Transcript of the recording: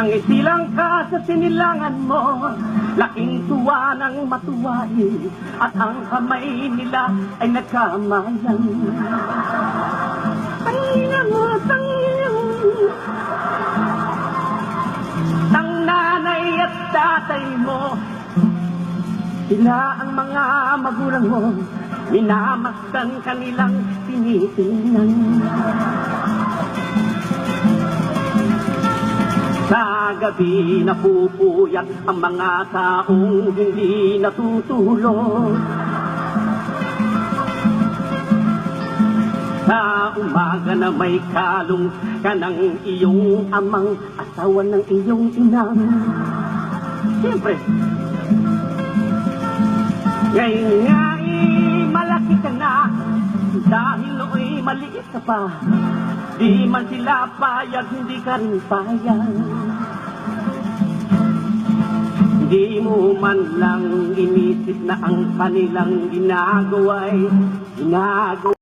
Nangisilang ka sa sinilangan mo, laking tuwa ng matuwain, at ang kamay nila ay nagkamayan. Tangina mo, tangina mo. Ang nanay at tatay mo, sila ang mga magulang mo, minamasdan kanilang tinitingnan. Sa gabi napupuyat ang mga taong hindi natutulog. Sa umaga na may kalong ka ng iyong amang, asawa ng iyong inang. Siyempre, ngayon nga malaki ka na, dahil nooy maliit ka pa. Di man sila payag, hindi ka rin payag. Di mo man lang inisip na ang kanilang ginagawa'y ginagawa.